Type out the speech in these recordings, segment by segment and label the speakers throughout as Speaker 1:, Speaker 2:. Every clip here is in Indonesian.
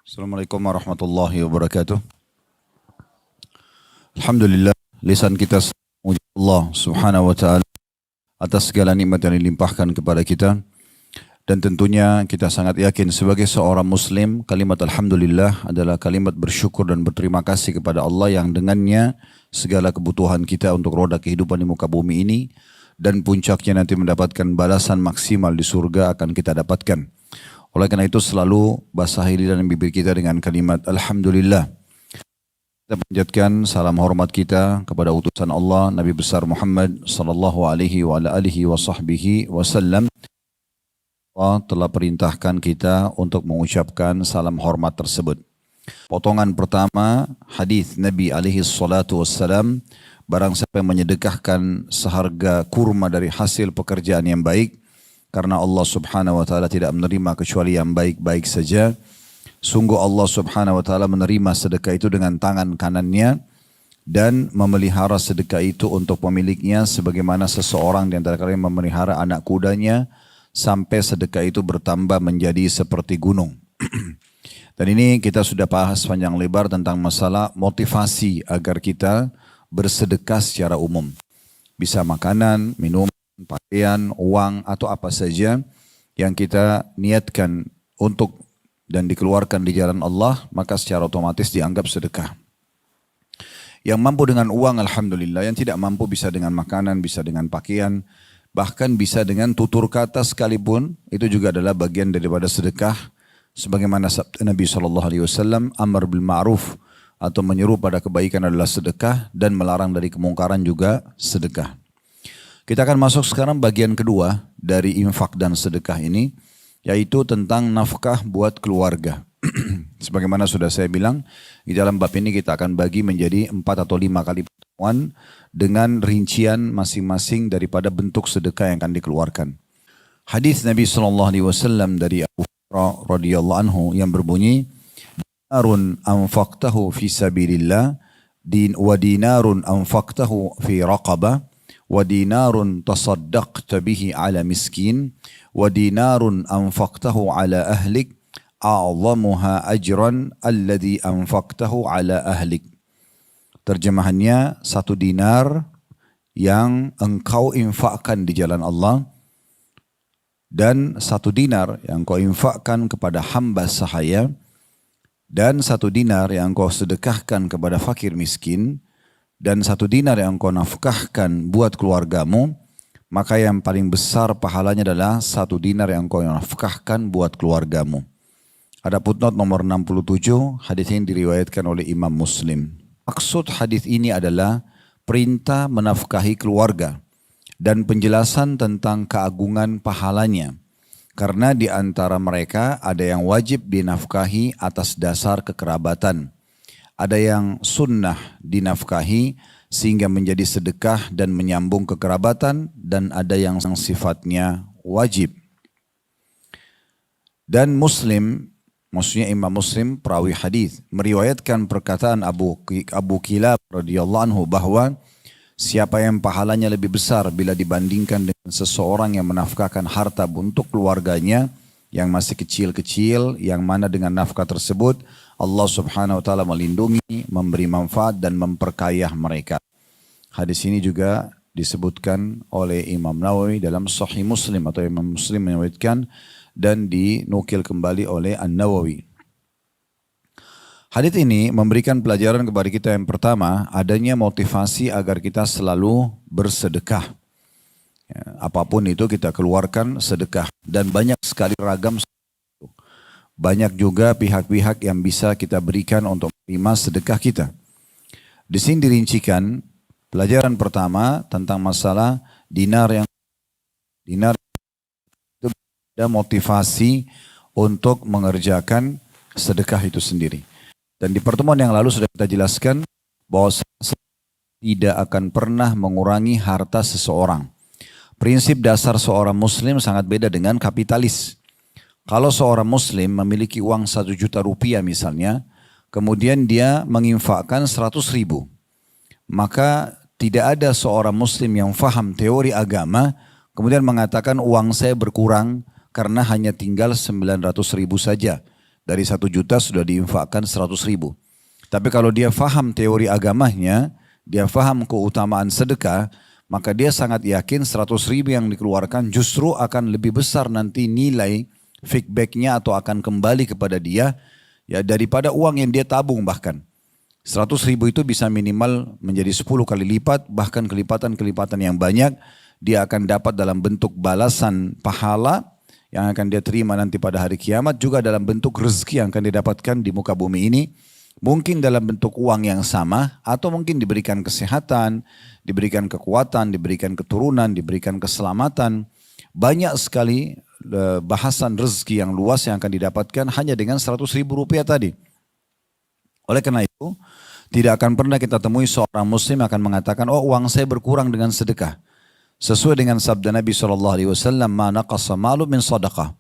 Speaker 1: Assalamualaikum warahmatullahi wabarakatuh. Alhamdulillah, lisan kita memuji Allah subhanahu wa ta'ala atas segala nikmat yang dilimpahkan kepada kita. Dan tentunya kita sangat yakin sebagai seorang muslim, kalimat Alhamdulillah adalah kalimat bersyukur dan berterima kasih kepada Allah yang dengannya segala kebutuhan kita untuk roda kehidupan di muka bumi ini dan puncaknya nanti mendapatkan balasan maksimal di surga akan kita dapatkan. Oleh karena itu selalu basahi lidah dan bibir kita dengan kalimat Alhamdulillah. Kita panjatkan salam hormat kita kepada utusan Allah Nabi besar Muhammad sallallahu alaihi wa ala alihi wa sahbihi wasallam. Allah telah perintahkan kita untuk mengucapkan salam hormat tersebut. Potongan pertama hadis Nabi alaihi salatu wassalam, barang siapa yang menyedekahkan seharga kurma dari hasil pekerjaan yang baik, karena Allah subhanahu wa ta'ala tidak menerima kecuali yang baik-baik saja. Sungguh Allah subhanahu wa ta'ala menerima sedekah itu dengan tangan kanannya dan memelihara sedekah itu untuk pemiliknya sebagaimana seseorang di antara kalian memelihara anak kudanya sampai sedekah itu bertambah menjadi seperti gunung. Dan ini kita sudah bahas panjang lebar tentang masalah motivasi agar kita bersedekah secara umum. Bisa makanan, minuman, pakaian, uang atau apa saja yang kita niatkan untuk dan dikeluarkan di jalan Allah, maka secara otomatis dianggap sedekah. Yang mampu dengan uang alhamdulillah, yang tidak mampu bisa dengan makanan, bisa dengan pakaian, bahkan bisa dengan tutur kata sekalipun, itu juga adalah bagian daripada sedekah. Sebagaimana sabda Nabi SAW, amar bil ma'ruf atau menyeru pada kebaikan adalah sedekah dan melarang dari kemungkaran juga sedekah. Kita akan masuk sekarang bagian kedua dari infak dan sedekah ini, yaitu tentang nafkah buat keluarga. Sebagaimana sudah saya bilang, di dalam bab ini kita akan bagi menjadi 4 atau 5 kali pertemuan dengan rincian masing-masing daripada bentuk sedekah yang akan dikeluarkan. Hadis Nabi SAW dari Abu Hurairah radhiyallahu anhu yang berbunyi, dinarun anfaqtahu fi sabilillah wa dinarun anfaqtahu fi raqabah wa dinarun tasaddaqta bihi ala miskin wa dinarun anfaqtahu ala ahlik a'zamuha ajran alladhi anfaqtahu ala ahlik. Terjemahannya, 1 dinar yang engkau infakkan di jalan Allah dan 1 dinar yang engkau infakkan kepada hamba sahaya dan 1 dinar yang engkau sedekahkan kepada fakir miskin dan 1 dinar yang engkau nafkahkan buat keluargamu, maka yang paling besar pahalanya adalah 1 dinar yang engkau nafkahkan buat keluargamu. Ada footnote nomor 67, hadis ini diriwayatkan oleh Imam Muslim. Maksud hadis ini adalah perintah menafkahi keluarga dan penjelasan tentang keagungan pahalanya. Karena di antara mereka ada yang wajib dinafkahi atas dasar kekerabatan. Ada yang sunnah dinafkahi sehingga menjadi sedekah dan menyambung kekerabatan, dan ada yang sifatnya wajib. Dan Muslim, maksudnya Imam Muslim perawi hadis, meriwayatkan perkataan Abu Kilab radhiyallahu anhu bahwa siapa yang pahalanya lebih besar bila dibandingkan dengan seseorang yang menafkahkan harta untuk keluarganya yang masih kecil-kecil, yang mana dengan nafkah tersebut Allah subhanahu wa ta'ala melindungi, memberi manfaat dan memperkaya mereka. Hadis ini juga disebutkan oleh Imam Nawawi dalam Sahih Muslim, atau Imam Muslim meriwayatkan dan dinukil kembali oleh An-Nawawi. Hadis ini memberikan pelajaran kepada kita yang pertama, adanya motivasi agar kita selalu bersedekah. Ya, apapun itu kita keluarkan sedekah, dan banyak sekali ragam. Banyak juga pihak-pihak yang bisa kita berikan untuk menerima sedekah kita. Di sini dirincikan pelajaran pertama tentang masalah dinar itu ada motivasi untuk mengerjakan sedekah itu sendiri. Dan di pertemuan yang lalu sudah kita jelaskan bahwa tidak akan pernah mengurangi harta seseorang. Prinsip dasar seorang muslim sangat beda dengan kapitalis. Kalau seorang muslim memiliki uang 1 juta rupiah misalnya, kemudian dia menginfakkan 100.000, maka tidak ada seorang muslim yang faham teori agama kemudian mengatakan uang saya berkurang karena hanya tinggal 900.000 saja. Dari 1 juta sudah diinfakkan 100.000. Tapi kalau dia faham teori agamanya, dia faham keutamaan sedekah, maka dia sangat yakin 100.000 yang dikeluarkan justru akan lebih besar nanti nilai feedbacknya atau akan kembali kepada dia ya daripada uang yang dia tabung bahkan. 100.000 itu bisa minimal menjadi 10 kali lipat, bahkan kelipatan-kelipatan yang banyak dia akan dapat dalam bentuk balasan pahala yang akan dia terima nanti pada hari kiamat, juga dalam bentuk rezeki yang akan didapatkan di muka bumi ini. Mungkin dalam bentuk uang yang sama, atau mungkin diberikan kesehatan, diberikan kekuatan, diberikan keturunan, diberikan keselamatan. Banyak sekali bahasan rezeki yang luas yang akan didapatkan hanya dengan 100.000 rupiah tadi. Oleh karena itu, tidak akan pernah kita temui seorang muslim akan mengatakan, oh uang saya berkurang dengan sedekah. Sesuai dengan sabda Nabi SAW, ma naqasa malu min sadaqah.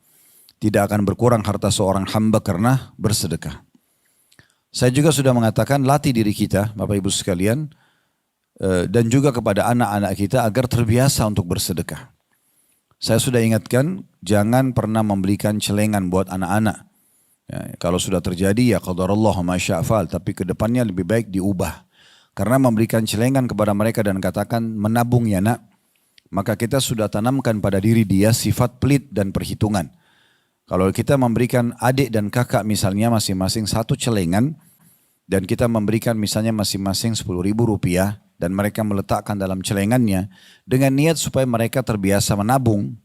Speaker 1: Tidak akan berkurang harta seorang hamba karena bersedekah. Saya juga sudah mengatakan latih diri kita, Bapak Ibu sekalian, dan juga kepada anak-anak kita agar terbiasa untuk bersedekah. Saya sudah ingatkan, jangan pernah membelikan celengan buat anak-anak. Ya, kalau sudah terjadi ya qadarullah ma syaa fa'al, tapi kedepannya lebih baik diubah. Karena memberikan celengan kepada mereka dan katakan menabung ya nak, maka kita sudah tanamkan pada diri dia sifat pelit dan perhitungan. Kalau kita memberikan adik dan kakak misalnya masing-masing 1 celengan, dan kita memberikan misalnya masing-masing 10.000 rupiah, dan mereka meletakkan dalam celengannya dengan niat supaya mereka terbiasa menabung,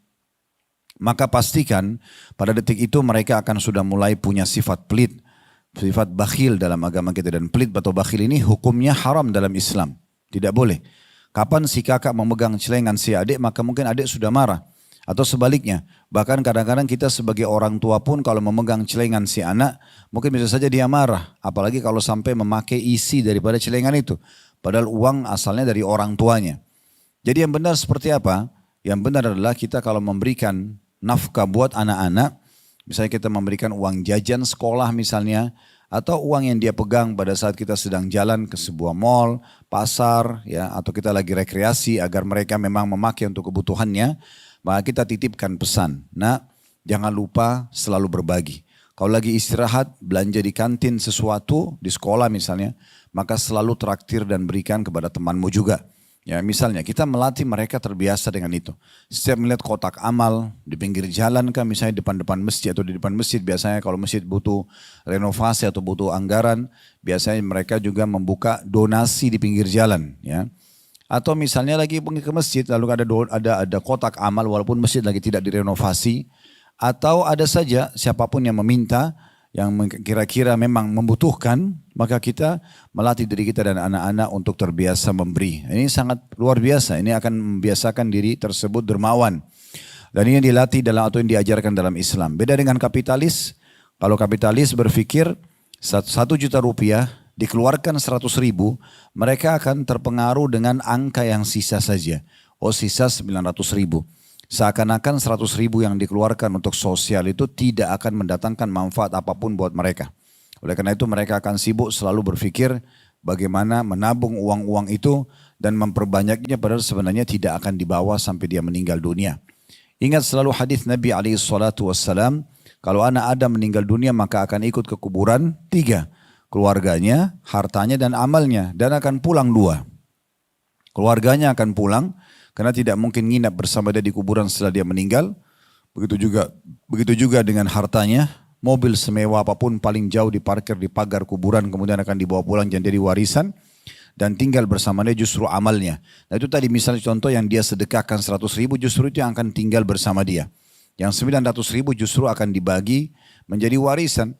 Speaker 1: maka pastikan pada detik itu mereka akan sudah mulai punya sifat pelit, sifat bakhil dalam agama kita. Dan pelit atau bakhil ini hukumnya haram dalam Islam, tidak boleh. Kapan si kakak memegang celengan si adik, maka mungkin adik sudah marah. Atau sebaliknya, bahkan kadang-kadang kita sebagai orang tua pun kalau memegang celengan si anak, mungkin bisa saja dia marah. Apalagi kalau sampai memakai isi daripada celengan itu. Padahal uang asalnya dari orang tuanya. Jadi yang benar seperti apa? Yang benar adalah kita kalau memberikan nafkah buat anak-anak, misalnya kita memberikan uang jajan sekolah misalnya, atau uang yang dia pegang pada saat kita sedang jalan ke sebuah mall, pasar, ya, atau kita lagi rekreasi agar mereka memang memakai untuk kebutuhannya, maka kita titipkan pesan, nah jangan lupa selalu berbagi. Kalau lagi istirahat, belanja di kantin sesuatu, di sekolah misalnya, maka selalu traktir dan berikan kepada temanmu juga. Ya, misalnya kita melatih mereka terbiasa dengan itu. Setiap melihat kotak amal di pinggir jalan kan, misalnya depan-depan masjid atau di depan masjid, biasanya kalau masjid butuh renovasi atau butuh anggaran, biasanya mereka juga membuka donasi di pinggir jalan, ya. Atau misalnya lagi pergi ke masjid lalu ada kotak amal walaupun masjid lagi tidak direnovasi, atau ada saja siapapun yang meminta yang kira-kira memang membutuhkan, maka kita melatih diri kita dan anak-anak untuk terbiasa memberi. Ini sangat luar biasa, ini akan membiasakan diri tersebut dermawan. Dan ini dilatih dalam atau yang diajarkan dalam Islam. Beda dengan kapitalis, kalau kapitalis berpikir 1 juta rupiah dikeluarkan 100.000, mereka akan terpengaruh dengan angka yang sisa saja. Oh sisa 900.000. Seakan-akan 100.000 yang dikeluarkan untuk sosial itu tidak akan mendatangkan manfaat apapun buat mereka. Oleh karena itu mereka akan sibuk selalu berpikir bagaimana menabung uang-uang itu dan memperbanyaknya, padahal sebenarnya tidak akan dibawa sampai dia meninggal dunia. Ingat selalu hadis Nabi SAW, kalau anak Adam meninggal dunia maka akan ikut ke kuburan 3. Keluarganya, hartanya dan amalnya, dan akan pulang 2. Keluarganya akan pulang, karena tidak mungkin nginap bersama dia di kuburan setelah dia meninggal. Begitu juga dengan hartanya, mobil semewah apapun paling jauh diparkir di pagar kuburan, kemudian akan dibawa pulang jadi warisan, dan tinggal bersama dia justru amalnya. Nah itu tadi misalnya contoh yang dia sedekahkan 100.000, justru itu yang akan tinggal bersama dia. Yang 900.000 justru akan dibagi menjadi warisan.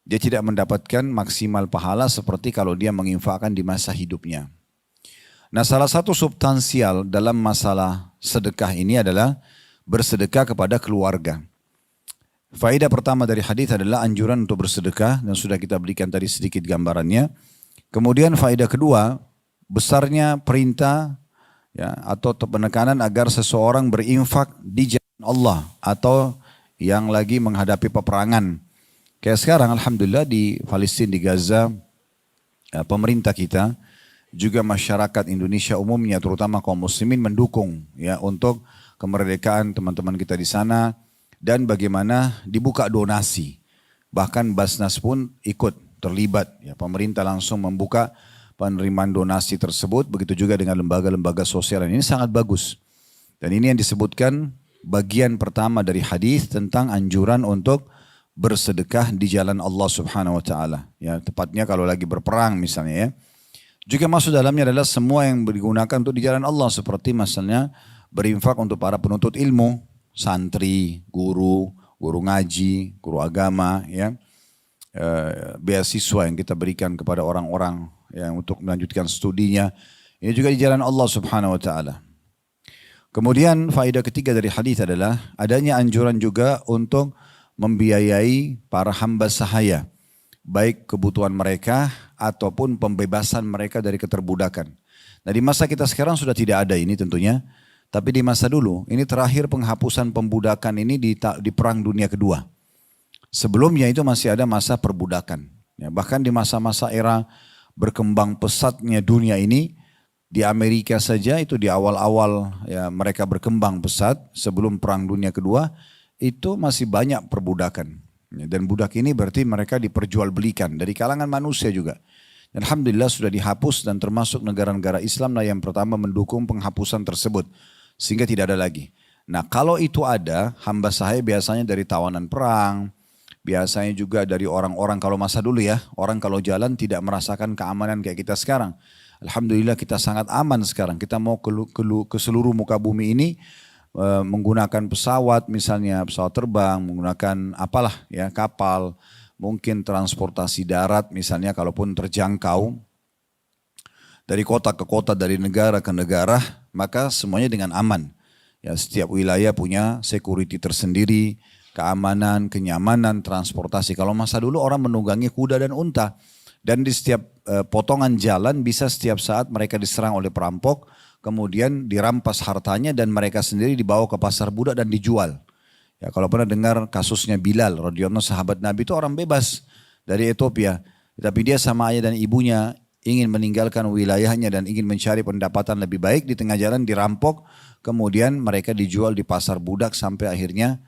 Speaker 1: Dia tidak mendapatkan maksimal pahala seperti kalau dia menginfakkan di masa hidupnya. Nah salah satu substansial dalam masalah sedekah ini adalah bersedekah kepada keluarga. Faedah pertama dari hadis adalah anjuran untuk bersedekah dan sudah kita berikan tadi sedikit gambarannya. Kemudian faedah kedua, besarnya perintah ya, atau penekanan agar seseorang berinfak di jalan Allah atau yang lagi menghadapi peperangan. Kayak sekarang alhamdulillah di Palestina, di Gaza, ya, pemerintah kita juga masyarakat Indonesia umumnya terutama kaum muslimin mendukung ya untuk kemerdekaan teman-teman kita di sana, dan bagaimana dibuka donasi. Bahkan Basnas pun ikut terlibat. Ya, pemerintah langsung membuka penerimaan donasi tersebut. Begitu juga dengan lembaga-lembaga sosial. Ini sangat bagus. Dan ini yang disebutkan bagian pertama dari hadis tentang anjuran untuk bersedekah di jalan Allah Subhanahu wa taala. Ya, tepatnya kalau lagi berperang misalnya ya. Juga masuk dalamnya adalah semua yang digunakan untuk di jalan Allah seperti misalnya berinfak untuk para penuntut ilmu, santri, guru ngaji, guru agama ya. Beasiswa yang kita berikan kepada orang-orang yang untuk melanjutkan studinya. Ini juga di jalan Allah Subhanahu wa taala. Kemudian faedah ketiga dari hadis adalah adanya anjuran juga untuk membiayai para hamba sahaya, baik kebutuhan mereka ataupun pembebasan mereka dari keterbudakan. Nah di masa kita sekarang sudah tidak ada ini tentunya, tapi di masa dulu ini terakhir penghapusan pembudakan ini di Perang Dunia Kedua. Sebelumnya itu masih ada masa perbudakan. Ya, bahkan di masa-masa era berkembang pesatnya dunia ini, di Amerika saja itu di awal-awal ya mereka berkembang pesat sebelum Perang Dunia Kedua, itu masih banyak perbudakan. Dan budak ini berarti mereka diperjualbelikan dari kalangan manusia juga. Dan alhamdulillah sudah dihapus dan termasuk negara-negara Islam lah yang pertama mendukung penghapusan tersebut. Sehingga tidak ada lagi. Nah kalau itu ada, hamba sahaya biasanya dari tawanan perang, biasanya juga dari orang-orang kalau masa dulu ya, orang kalau jalan tidak merasakan keamanan kayak kita sekarang. Alhamdulillah kita sangat aman sekarang. Kita mau ke seluruh muka bumi ini, menggunakan pesawat misalnya, pesawat terbang, menggunakan apalah ya kapal, mungkin transportasi darat misalnya kalaupun terjangkau dari kota ke kota, dari negara ke negara, maka semuanya dengan aman. Ya, setiap wilayah punya security tersendiri, keamanan, kenyamanan, transportasi. Kalau masa dulu orang menunggangi kuda dan unta, dan di setiap potongan jalan bisa setiap saat mereka diserang oleh perampok, kemudian dirampas hartanya dan mereka sendiri dibawa ke pasar budak dan dijual. Ya, kalau pernah dengar kasusnya Bilal radhiyallahu, sahabat Nabi itu orang bebas dari Ethiopia, tapi dia sama ayah dan ibunya ingin meninggalkan wilayahnya dan ingin mencari pendapatan lebih baik, di tengah jalan dirampok, kemudian mereka dijual di pasar budak sampai akhirnya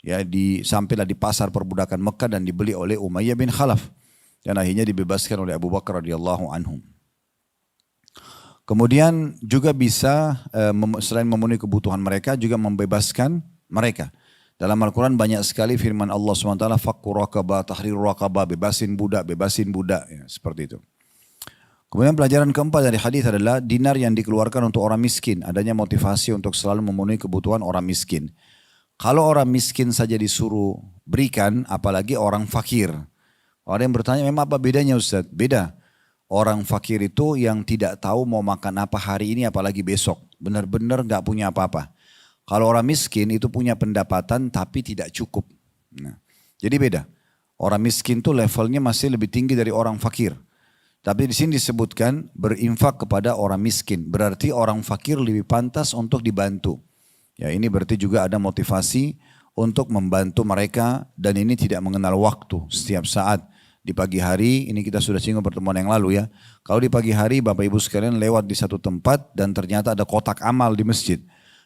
Speaker 1: ya sampailah di pasar perbudakan Mekah dan dibeli oleh Umayyah bin Khalaf dan akhirnya dibebaskan oleh Abu Bakar radhiyallahu anhum. Kemudian juga bisa selain memenuhi kebutuhan mereka juga membebaskan mereka. Dalam Al-Quran banyak sekali firman Allah SWT, fakku raqabah, tahrir raqabah, bebasin budak, ya, seperti itu. Kemudian pelajaran keempat dari hadis adalah dinar yang dikeluarkan untuk orang miskin. Adanya motivasi untuk selalu memenuhi kebutuhan orang miskin. Kalau orang miskin saja disuruh berikan, apalagi orang fakir. Orang yang bertanya, memang apa bedanya Ustaz? Beda. Orang fakir itu yang tidak tahu mau makan apa hari ini apalagi besok. Benar-benar gak punya apa-apa. Kalau orang miskin itu punya pendapatan tapi tidak cukup. Nah, jadi beda. Orang miskin itu levelnya masih lebih tinggi dari orang fakir. Tapi di sini disebutkan berinfak kepada orang miskin. Berarti orang fakir lebih pantas untuk dibantu. Ya, ini berarti juga ada motivasi untuk membantu mereka dan ini tidak mengenal waktu setiap saat. Di pagi hari, ini kita sudah singgung pertemuan yang lalu ya. Kalau di pagi hari Bapak Ibu sekalian lewat di satu tempat dan ternyata ada kotak amal di masjid.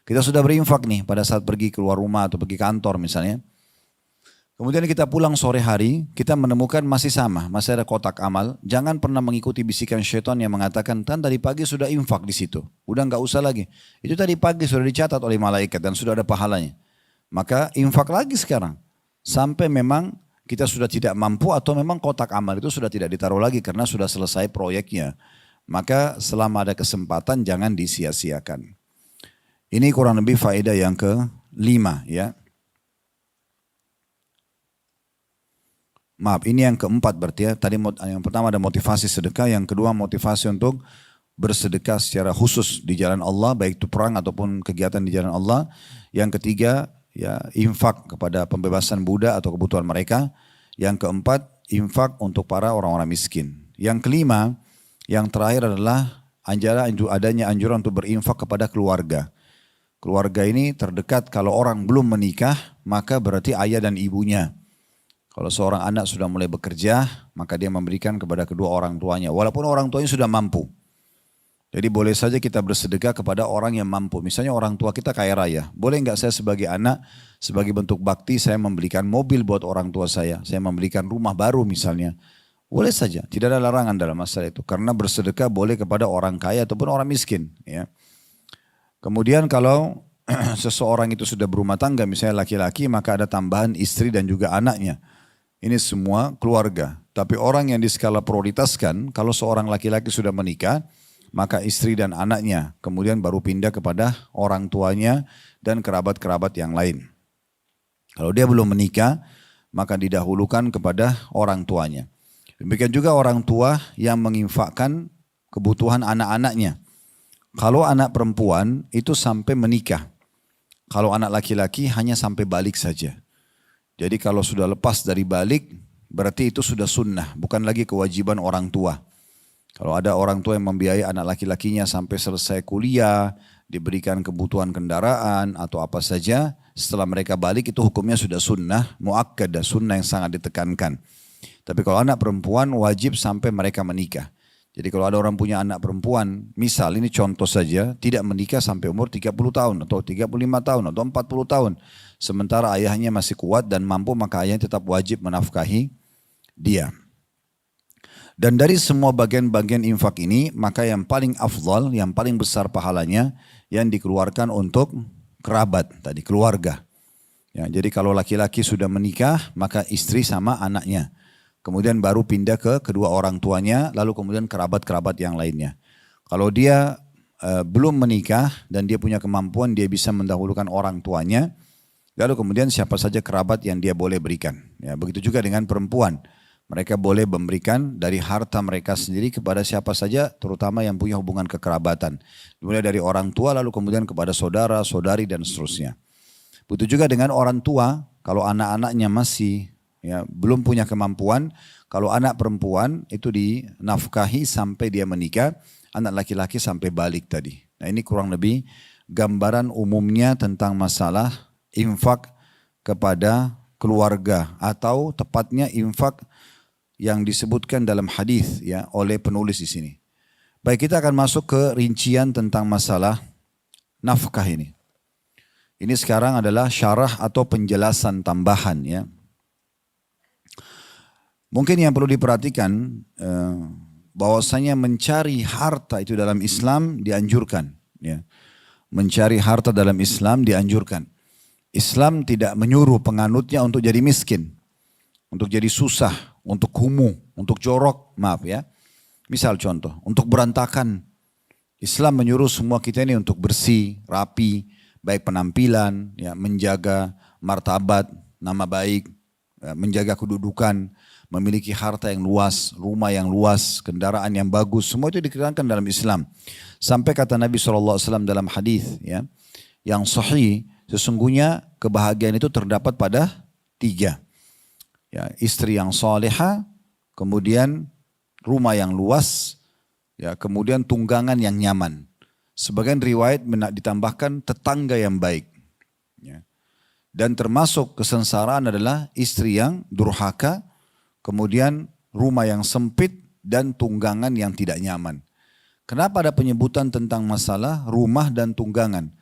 Speaker 1: Kita sudah berinfak nih pada saat pergi keluar rumah atau pergi kantor misalnya. Kemudian kita pulang sore hari, kita menemukan masih sama, masih ada kotak amal. Jangan pernah mengikuti bisikan syaitan yang mengatakan, kan tadi pagi sudah infak di situ. Udah nggak usah lagi. Itu tadi pagi sudah dicatat oleh malaikat dan sudah ada pahalanya. Maka infak lagi sekarang. Sampai memang kita sudah tidak mampu atau memang kotak amal itu sudah tidak ditaruh lagi karena sudah selesai proyeknya. Maka selama ada kesempatan jangan disia-siakan. Ini kurang lebih faedah yang ke-5 ya. Maaf, ini yang keempat berarti ya. Tadi yang pertama ada motivasi sedekah, yang kedua motivasi untuk bersedekah secara khusus di jalan Allah, baik itu perang ataupun kegiatan di jalan Allah. Yang ketiga, ya infak kepada pembebasan budak atau kebutuhan mereka. Yang keempat, infak untuk para orang-orang miskin. Yang kelima, yang terakhir adalah adanya anjuran untuk berinfak kepada keluarga. Keluarga ini terdekat, kalau orang belum menikah, maka berarti ayah dan ibunya. Kalau seorang anak sudah mulai bekerja, maka dia memberikan kepada kedua orang tuanya. Walaupun orang tuanya sudah mampu. Jadi boleh saja kita bersedekah kepada orang yang mampu. Misalnya orang tua kita kaya raya. Boleh nggak saya sebagai anak, sebagai bentuk bakti saya membelikan mobil buat orang tua saya. Saya membelikan rumah baru misalnya. Boleh saja, tidak ada larangan dalam masalah itu. Karena bersedekah boleh kepada orang kaya ataupun orang miskin. Ya. Kemudian kalau seseorang itu sudah berumah tangga, misalnya laki-laki, maka ada tambahan istri dan juga anaknya. Ini semua keluarga. Tapi orang yang diskala prioritaskan, kalau seorang laki-laki sudah menikah, maka istri dan anaknya, kemudian baru pindah kepada orang tuanya dan kerabat-kerabat yang lain. Kalau dia belum menikah, maka didahulukan kepada orang tuanya. Demikian juga orang tua yang menginfakkan kebutuhan anak-anaknya. Kalau anak perempuan itu sampai menikah. Kalau anak laki-laki hanya sampai balik saja. Jadi kalau sudah lepas dari balik, berarti itu sudah sunnah, bukan lagi kewajiban orang tua. Kalau ada orang tua yang membiayai anak laki-lakinya sampai selesai kuliah, diberikan kebutuhan kendaraan atau apa saja, setelah mereka balik itu hukumnya sudah sunnah, muakkadah, sunnah yang sangat ditekankan. Tapi kalau anak perempuan wajib sampai mereka menikah. Jadi kalau ada orang punya anak perempuan, misal ini contoh saja, tidak menikah sampai umur 30 tahun atau 35 tahun atau 40 tahun. Sementara ayahnya masih kuat dan mampu, maka ayahnya tetap wajib menafkahi dia. Dan dari semua bagian-bagian infak ini, maka yang paling afdal, yang paling besar pahalanya, yang dikeluarkan untuk kerabat, tadi keluarga. Ya, jadi kalau laki-laki sudah menikah, maka istri sama anaknya. Kemudian baru pindah ke kedua orang tuanya, lalu kemudian kerabat-kerabat yang lainnya. Kalau dia belum menikah dan dia punya kemampuan, dia bisa mendahulukan orang tuanya, lalu kemudian siapa saja kerabat yang dia boleh berikan. Ya, begitu juga dengan perempuan. Mereka boleh memberikan dari harta mereka sendiri kepada siapa saja, terutama yang punya hubungan kekerabatan. Mulai dari orang tua, lalu kemudian kepada saudara, saudari, dan seterusnya. Begitu juga dengan orang tua, kalau anak-anaknya masih belum punya kemampuan, kalau anak perempuan itu dinafkahi sampai dia menikah, anak laki-laki sampai balik tadi. Nah ini kurang lebih gambaran umumnya tentang masalah infak kepada keluarga, atau tepatnya infak yang disebutkan dalam hadis ya oleh penulis di sini. Baik, kita akan masuk ke rincian tentang masalah nafkah ini. Ini sekarang adalah syarah atau penjelasan tambahan ya. Mungkin yang perlu diperhatikan bahwasanya mencari harta itu dalam Islam dianjurkan ya. Mencari harta dalam Islam dianjurkan. Islam tidak menyuruh penganutnya untuk jadi miskin, untuk jadi susah, untuk kumuh, untuk jorok, maaf ya. Misal contoh, untuk berantakan. Islam menyuruh semua kita ini untuk bersih, rapi, baik penampilan, ya, menjaga martabat, nama baik, ya, menjaga kedudukan, memiliki harta yang luas, rumah yang luas, kendaraan yang bagus, semua itu dikatakan dalam Islam. Sampai kata Nabi SAW dalam hadis ya, yang sahih, sesungguhnya kebahagiaan itu terdapat pada 3. Ya, istri yang salihah, kemudian rumah yang luas, ya, kemudian tunggangan yang nyaman. Sebagian riwayat ditambahkan tetangga yang baik. Ya. Dan termasuk kesengsaraan adalah istri yang durhaka, kemudian rumah yang sempit dan tunggangan yang tidak nyaman. Kenapa ada penyebutan tentang masalah rumah dan tunggangan?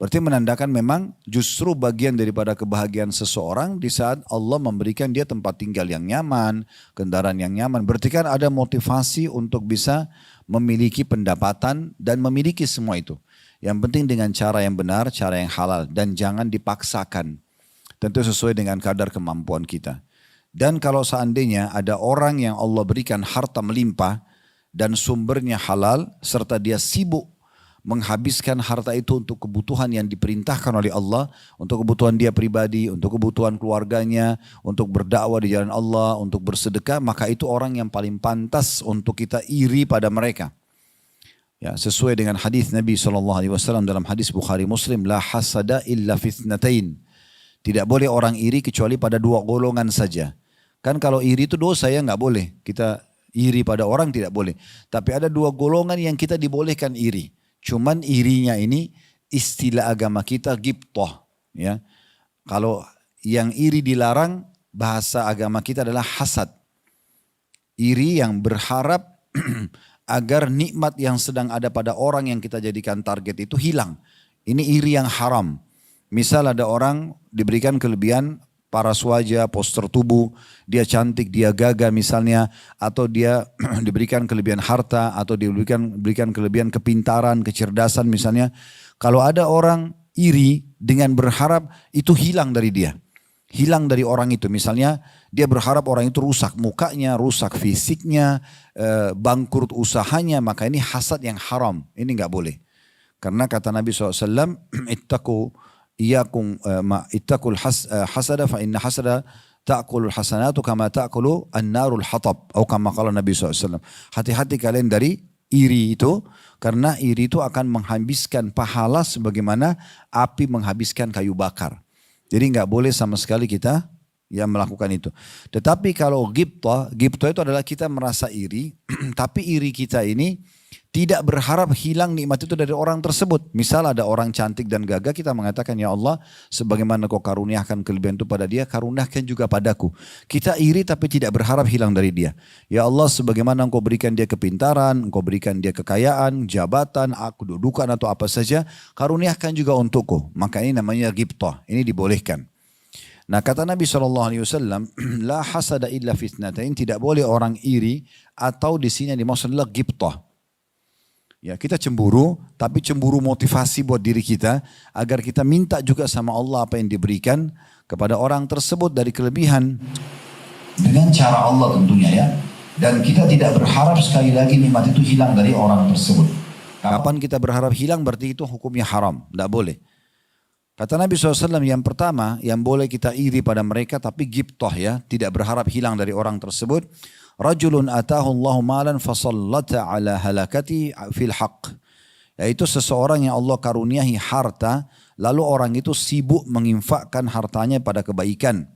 Speaker 1: Berarti menandakan memang justru bagian daripada kebahagiaan seseorang di saat Allah memberikan dia tempat tinggal yang nyaman, kendaraan yang nyaman. Berarti kan ada motivasi untuk bisa memiliki pendapatan dan memiliki semua itu. Yang penting dengan cara yang benar, cara yang halal, dan jangan dipaksakan. Tentu sesuai dengan kadar kemampuan kita. Dan kalau seandainya ada orang yang Allah berikan harta melimpah dan sumbernya halal serta dia sibuk menghabiskan harta itu untuk kebutuhan yang diperintahkan oleh Allah, untuk kebutuhan dia pribadi, untuk kebutuhan keluarganya, untuk berdakwah di jalan Allah, untuk bersedekah, maka itu orang yang paling pantas untuk kita iri pada mereka. Ya, sesuai dengan hadis Nabi SAW dalam hadis Bukhari Muslim, la hasada illa fitnatain. Tidak boleh orang iri kecuali pada 2 golongan saja. Kan kalau iri itu dosa ya, nggak boleh. Kita iri pada orang tidak boleh. Tapi ada 2 golongan yang kita dibolehkan iri. Cuman irinya ini istilah agama kita ghibthah ya. Kalau yang iri dilarang, bahasa agama kita adalah hasad. Iri yang berharap agar nikmat yang sedang ada pada orang yang kita jadikan target itu hilang. Ini iri yang haram. Misal ada orang diberikan kelebihan paras wajah, postur tubuh, dia cantik, dia gagah misalnya, atau dia diberikan kelebihan harta, atau diberikan kelebihan kepintaran, kecerdasan misalnya. Kalau ada orang iri dengan berharap itu hilang dari dia. Hilang dari orang itu. Misalnya dia berharap orang itu rusak mukanya, rusak fisiknya, bangkrut usahanya, maka ini hasad yang haram. Ini nggak boleh. Karena kata Nabi SAW, ittaqul hasada fa inna hasada ta'kulul hasanatu kama ta'kulu an-narul hatab. Atau kama qala Nabi SAW. Hati-hati kalian dari iri itu, karena iri itu akan menghabiskan pahala sebagaimana api menghabiskan kayu bakar. Jadi nggak boleh sama sekali kita yang melakukan itu. Tetapi kalau ghibthah itu adalah kita merasa iri, tapi iri kita ini tidak berharap hilang nikmat itu dari orang tersebut. Misal ada orang cantik dan gagah, kita mengatakan, ya Allah, sebagaimana kau karuniakan kelebihan itu pada dia, karuniakan juga padaku. Kita iri tapi tidak berharap hilang dari dia. Ya Allah, sebagaimana engkau berikan dia kepintaran, engkau berikan dia kekayaan, jabatan, kedudukan atau apa saja, karuniakan juga untukku. Maka ini namanya ghibthah, ini dibolehkan. Nah kata Nabi SAW, la hasada illa fitnatain, tidak boleh orang iri, atau di sini dimaksud adalah ghibthah. Ya, kita cemburu, tapi cemburu motivasi buat diri kita agar kita minta juga sama Allah apa yang diberikan kepada orang tersebut dari kelebihan dengan cara Allah tentunya ya. Dan kita tidak berharap sekali lagi nikmat itu hilang dari orang tersebut. Kapan kita berharap hilang berarti itu hukumnya haram, tidak boleh. Kata Nabi SAW yang pertama yang boleh kita iri pada mereka tapi ghibthah ya, tidak berharap hilang dari orang tersebut. Rajulun atahu Allahu malan fasallata ala halakati fil haqq. Yaitu seseorang yang Allah karuniahi harta, lalu orang itu sibuk menginfakkan hartanya pada kebaikan.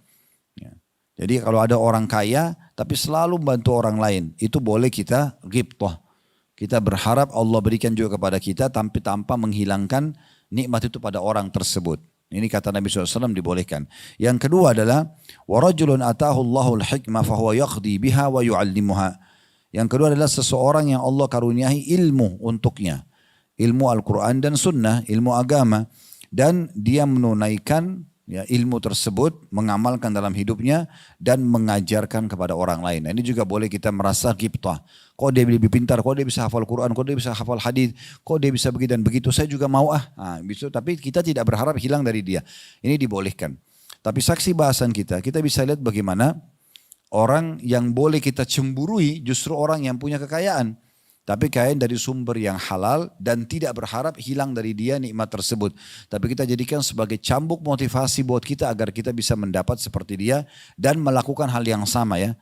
Speaker 1: Ya. Jadi kalau ada orang kaya tapi selalu membantu orang lain, itu boleh kita ghibthah. Kita berharap Allah berikan juga kepada kita tanpa menghilangkan nikmat itu pada orang tersebut. Ini kata Nabi SAW dibolehkan. Yang kedua adalah warajulun atahu Allahul hikmah fahuwa yaqdi biha wa yu'allimuha. Yang kedua adalah seseorang yang Allah karuniahi ilmu untuknya. Ilmu Al-Quran dan Sunnah, ilmu agama. Dan dia menunaikan ya, ilmu tersebut, mengamalkan dalam hidupnya dan mengajarkan kepada orang lain. Nah, ini juga boleh kita merasa ghibthah. Kok dia lebih pintar, kok dia bisa hafal Quran, kok dia bisa hafal hadis, kok dia bisa begitu dan begitu, saya juga mau gitu. Tapi kita tidak berharap hilang dari dia. Ini dibolehkan. Tapi saksi bahasan kita bisa lihat bagaimana orang yang boleh kita cemburui justru orang yang punya kekayaan. Tapi kekayaan dari sumber yang halal dan tidak berharap hilang dari dia nikmat tersebut. Tapi kita jadikan sebagai cambuk motivasi buat kita agar kita bisa mendapat seperti dia dan melakukan hal yang sama ya.